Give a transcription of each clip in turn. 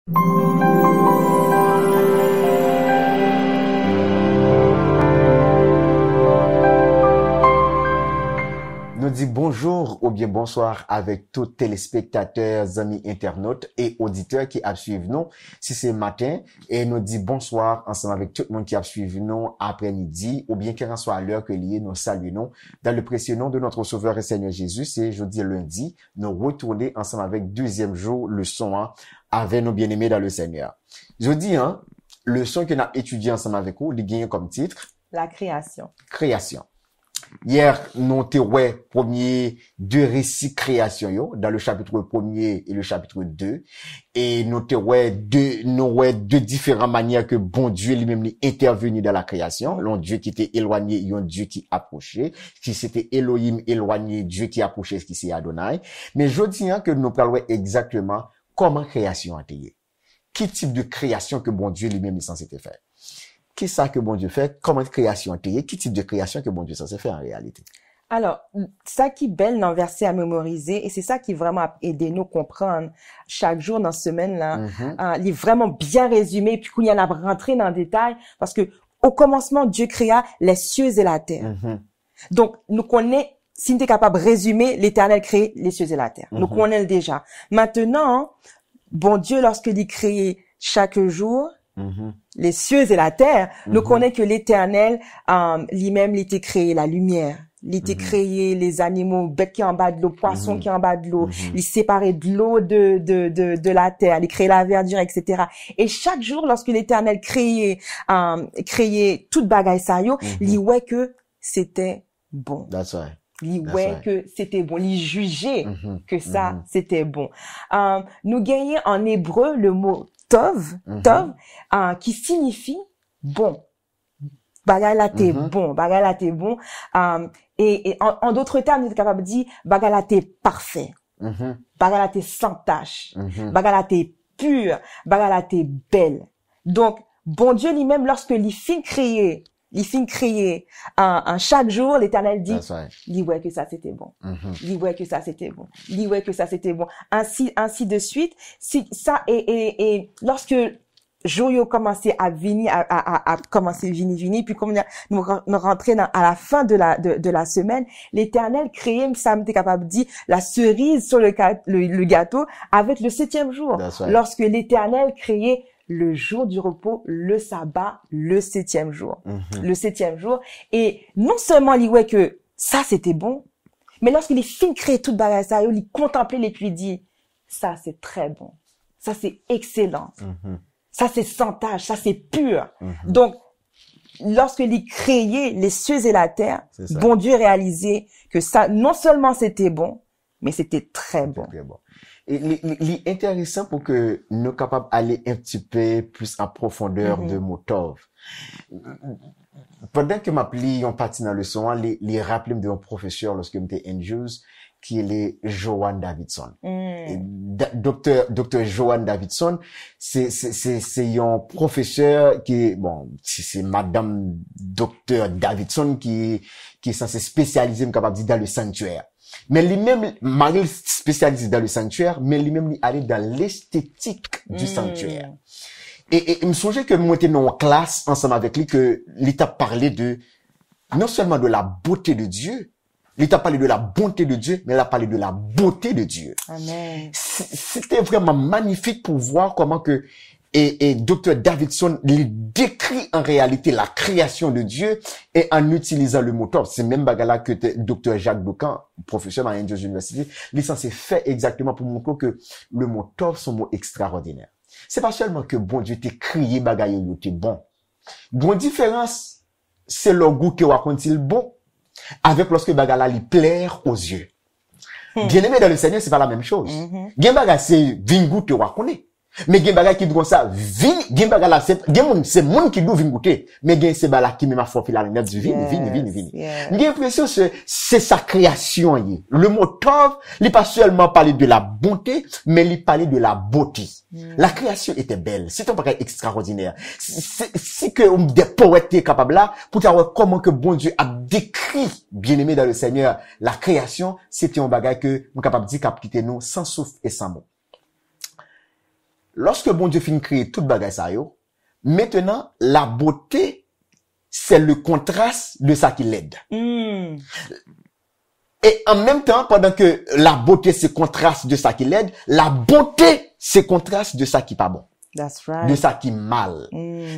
Nous dit bonjour ou bien bonsoir avec tous téléspectateurs, amis internautes et auditeurs qui suivent nous si c'est matin, et nous dit bonsoir ensemble avec tout le monde qui a suivi nous après-midi ou bien quelle que soit l'heure que lié, nous saluons dans le précieux nom de notre Sauveur et Seigneur Jésus. C'est jeudi lundi, nous retournons ensemble avec deuxième jour leçon avec nos bien-aimés dans le Seigneur. Jeudi, leçon que nous avons étudié ensemble avec vous, il gagne comme titre la création. Création. Hier, nous avons premier deux récits création dans le chapitre 1er et le chapitre 2. Et nous avons deux différentes manières que bon Dieu lui-même intervenu dans la création. L'un Dieu qui était éloigné et un Dieu qui approchait. Qui c'était Elohim éloigné, Dieu qui approchait, ce qui c'est Adonai. Mais je dis que nous parlons exactement comment création a été. Quel type de création que bon Dieu lui-même est censé faire. Qu'est-ce que bon Dieu fait? Comment création a été? Quel type de création que bon Dieu est censé faire en réalité? Alors, ça qui est belle dans le verset à mémoriser, et c'est ça qui vraiment a aidé nous comprendre chaque jour dans cette semaine-là, il est vraiment bien résumé, puis qu'on y en a rentré dans le détail, parce que au commencement, Dieu créa les cieux et la terre. Donc, nous connaissons, si nous sommes capables de résumer, l'Éternel crée les cieux et la terre. Nous connaissons déjà. Maintenant, bon Dieu, lorsqu'il crée chaque jour, les cieux et la terre, nous connaissons que l'Éternel, lui-même, il était créé la lumière. Il était créé les animaux, bêtes qui en bas de l'eau, poissons qui en bas de l'eau. Il séparait de l'eau de la terre. Il créait la verdure, etc. Et chaque jour, lorsque l'Éternel créait toute bagaille ça, il voyait que c'était bon. That's right. Il voyait que c'était bon. Il jugeait que ça, c'était bon. Nous gagnons en hébreu le mot Tov, qui signifie bon. Bagay la t'es bon, bagay la t'es bon. Et en d'autres termes, nous sommes capables de dire bagay la t'es parfait. Bagay la t'es sans tache. Bagay la t'es pur. Bagay la t'es belle. Donc, bon Dieu lui-même, lorsque il finit créer chaque jour, l'Éternel dit, il voit que ça c'était bon. Il voit que ça c'était bon. Il voit que ça c'était bon. Ainsi de suite. Si ça et lorsque jour commencé à venir, à commencer venir, puis comme nous rentrer à la fin de la semaine, l'Éternel créait, ça m'était capable de dire, la cerise sur le gâteau avec le 7e jour. Lorsque l'Éternel créait le jour du repos, le sabbat, le 7e jour. Le 7e jour. Et non seulement il voyait que ça c'était bon, mais lorsqu'il est fini de créer toute bagage ça, il contemplait et puis il dit, ça c'est très bon. Ça c'est excellent. Ça c'est sans tache, ça c'est pur. Donc, lorsqu'il créait les cieux et la terre, bon Dieu réalisait que ça, non seulement c'était bon, mais c'était très bon. Et l'intéressant pour que nous capables d'aller un petit peu plus en profondeur de Motov. Pendant que m'appli en partie dans le son, les rappelés de mon professeur lorsque j'étais Angels, qui est Johan Davidson. Docteur Johan Davidson, c'est un professeur qui, bon, c'est Madame Docteur Davidson qui est censé spécialiser, capable de dire, dans le sanctuaire. Mais lui-même, malgré spécialisé dans le sanctuaire, mais lui-même, il allait dans l'esthétique du sanctuaire. Et il me songeait que moi, j'étais en classe ensemble avec lui, que l'État parlait non seulement de la beauté de Dieu, l'État parlait de la bonté de Dieu, mais il a parlé de la beauté de Dieu. Amen. C'était vraiment magnifique pour voir comment que, et Dr. Davidson, il décrit en réalité la création de Dieu et en utilisant le mot Tov. C'est même bagala que Dr. Jacques Doucan, professeur à Angels University, il est censé faire exactement pour montrer que le mot Tov, c'est un mot extraordinaire. C'est pas seulement que bon Dieu t'est crié bagaille ou t'es bon. Bon différence, c'est le goût que raconte-t-il bon, avec lorsque bagala lui plaire aux yeux. Bien aimé dans le Seigneur, c'est pas la même chose. Gen bagay c'est vin goûter ou connaît. Mais gen bagay qui doit ça gen bagay là c'est monde qui doit vin goûter. Mais gen c'est bagay qui même a forfait la net du vin. J'ai l'impression c'est sa création yi. Le mot Tov, il pas seulement parler de la bonté, mais il parlait de la beauté. La création était belle. C'est un bagay extraordinaire. C'est que des poètes étaient capables là pour savoir comment que bon Dieu a décrit, bien aimé dans le Seigneur, la création, c'était un bagay que on capable de dire qu'a quitté nous sans souffle et sans mot. lorsque bon Dieu finit créer toute bagaille ça yo, maintenant, la beauté, c'est le contraste de ça qui l'aide. Mm. Et en même temps, pendant que la beauté se contraste de ça qui l'aide, la bonté se contraste de ça qui pas bon. That's right. De ça qui mal.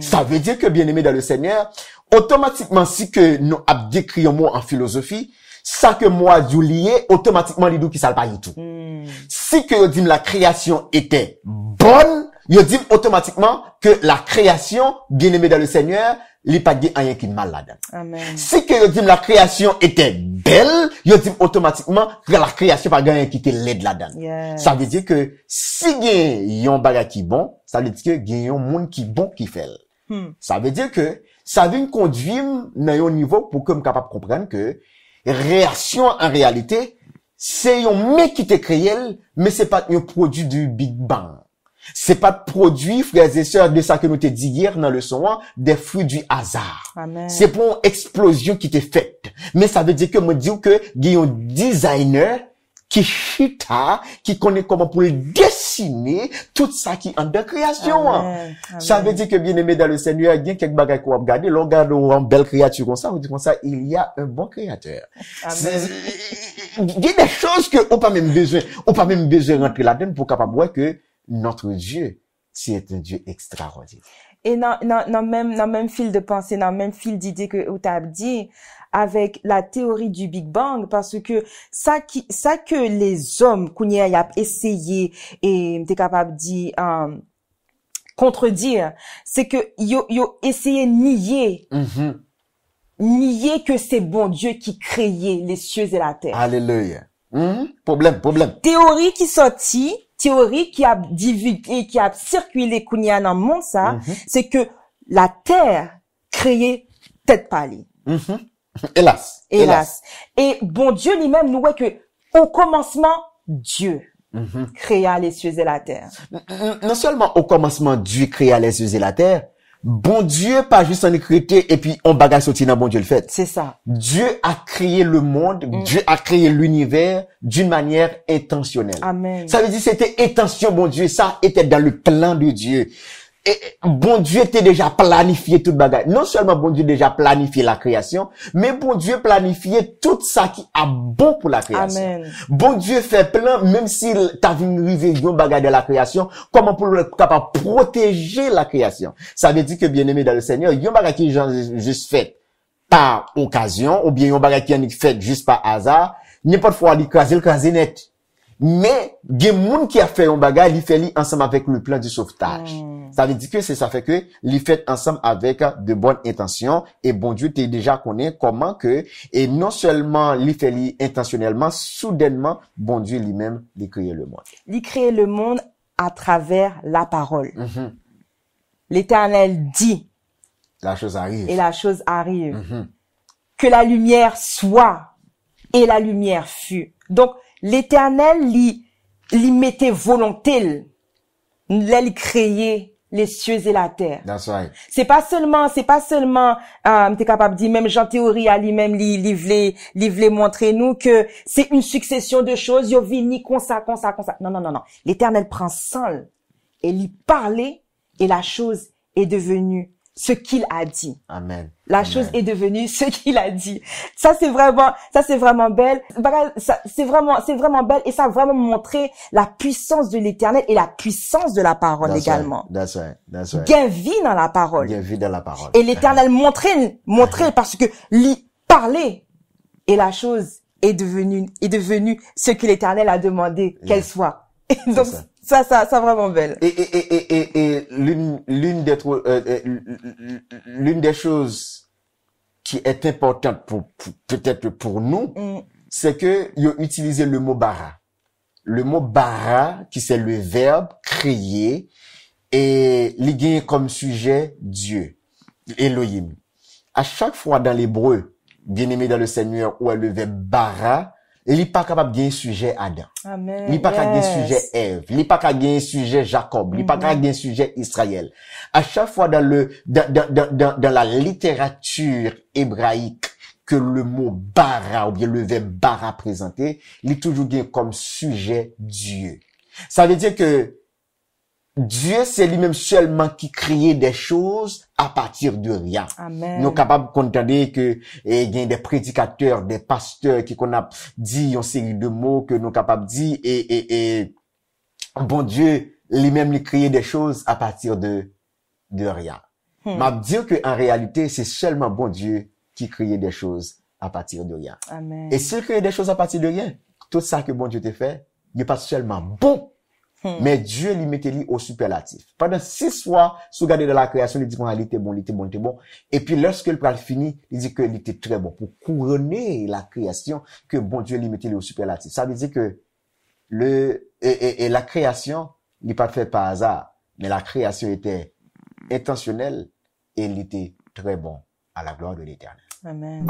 Ça veut dire que, bien aimé dans le Seigneur, automatiquement, si que nous avons décrit un mot en philosophie, ça que moi, du lié, automatiquement, les deux qui savent pas du tout. Si que yo dit la création était bonne, yo dit automatiquement que la création, bien aimé dans le Seigneur, il pas dit rien qui mal là-dedans. Amen. Si que yo dit la création était belle, yo dit automatiquement que la création pas rien qui était laide là-dedans. Yes. Ça veut dire que si gen yon bagay qui bon, ça veut dire que gen yon monde qui bon qui fait. Ça veut dire que ça vient conduire dans un niveau pour que me capable comprendre que réaction en réalité c'est un mec qui t'a créé mais c'est pas un produit du Big Bang. C'est pas de produit, frères et sœurs, de ça que nous t'ai dit hier dans le son, des fruits du hasard. Amen. C'est pour une explosion qui t'est faite. Mais ça veut dire que moi dis que il y a un designer qui chita, qui connaît comment pour dessiner tout ça qui est en de création. Amen. Ça veut dire que bien aimé dans le Seigneur, il y a quelques bagages qu'on va regarder, l'on regarde une belle créature comme ça, on dit comme ça, il y a un bon créateur. Il y a des choses que on pas même besoin de rentrer là-dedans pour capable voir que notre Dieu, c'est un Dieu extraordinaire. Et dans même fil de pensée, dans même fil d'idée que tu as dit, avec la théorie du Big Bang, parce que ça que les hommes, qu'on y a essayé, et t'es capable de dire, contredire, c'est que yo essayé nier que c'est bon Dieu qui créait les cieux et la terre. Alléluia. Problème. Théorie qui a divulgué, qui a circulé kounya dans le monde ça, c'est que la terre créée tête palée. Hélas. Et bon Dieu lui-même nous voit que au commencement Dieu créa les cieux et la terre. Non seulement au commencement Dieu créa les cieux et la terre, bon Dieu pas juste en écrité et puis on bagaille sorti dans bon Dieu le fait. C'est ça. Dieu a créé le monde, Dieu a créé l'univers d'une manière intentionnelle. Amen. Ça veut dire c'était intention bon Dieu, ça était dans le plan de Dieu. Et bon Dieu était déjà planifié toute bagaille. Non seulement bon Dieu déjà planifié la création, mais bon Dieu planifié tout ça qui a bon pour la création. Amen. Bon Dieu fait plein, même s'il t'a vu arriver yon bagaille de la création, comment pour le capable protéger la création. Ça veut dire que bien aimé dans le Seigneur, yon bagaille qui est juste fait par occasion, ou bien yon bagaille qui est fait juste par hasard, n'importe fois il crase net. Mais, il y a monde qui a fait un bagage, il fait ensemble avec le plan du sauvetage. Ça veut dire que c'est ça fait que, il fait ensemble avec de bonnes intentions, et bon Dieu t'es déjà connaît comment que, et non seulement il fait intentionnellement, soudainement, bon Dieu lui-même, il crée le monde. Il crée le monde à travers la parole. L'Éternel dit. La chose arrive. Et la chose arrive. Que la lumière soit, et la lumière fut. Donc, l'Éternel lui mettait volonté, il créait les cieux et la terre. That's right. C'est pas seulement, t'es capable de dire, même Jean Théorie à lui-même, il voulait montrer nous que c'est une succession de choses, yo vini comme ça. Non. L'Éternel prend sang et lui parlait et la chose est devenue ce qu'il a dit. Amen. La chose est devenue ce qu'il a dit. Ça c'est vraiment belle. C'est vraiment belle et ça a vraiment montré la puissance de l'Éternel et la puissance de la parole également. That's right. Gain vie dans la parole. Et l'Éternel montrait parce que lui parlait et la chose est devenue ce que l'Éternel a demandé qu'elle soit. Et donc ça vraiment belle. Et l'une des choses qui est importante peut-être pour nous, c'est que ils ont utilisé le mot bara. Le mot bara, qui c'est le verbe créer, et il gagne comme sujet Dieu, Elohim. À chaque fois dans l'hébreu, bien aimé dans le Seigneur, où est le verbe bara, il n'est pas capable de gagner sujet Adam. Amen. Il n'est pas capable de gagner sujet Ève. Il n'est pas capable de gagner sujet Jacob. Il n'est pas capable de gagner sujet Israël. À chaque fois dans la littérature hébraïque que le mot bara ou bien le verbe bara présenté, il est toujours gagné comme sujet Dieu. Ça veut dire que Dieu, c'est lui-même seulement qui crée des choses à partir de rien. Amen. Nous sommes capables de contenter que il y a des prédicateurs, des pasteurs qui qu'on a dit une série de mots que nous sommes capables de dire et bon Dieu lui-même lui crée des choses à partir de rien. M'a dire que en réalité, c'est seulement bon Dieu qui crée des choses à partir de rien. Amen. Et s'il crée des choses à partir de rien, tout ça que bon Dieu te fait, il n'est pas seulement bon. Mais Dieu lui mettait lui au superlatif. Pendant 6 fois, si vous regardez dans la création, il dit qu'il était bon, il était bon, il était bon. Et puis lorsque le pral finit, il dit qu'il était très bon. Pour couronner la création, que bon Dieu lui mettait lui au superlatif. Ça veut dire que la création n'est pas faite par hasard. Mais la création était intentionnelle et il était très bon à la gloire de l'Éternel. Amen.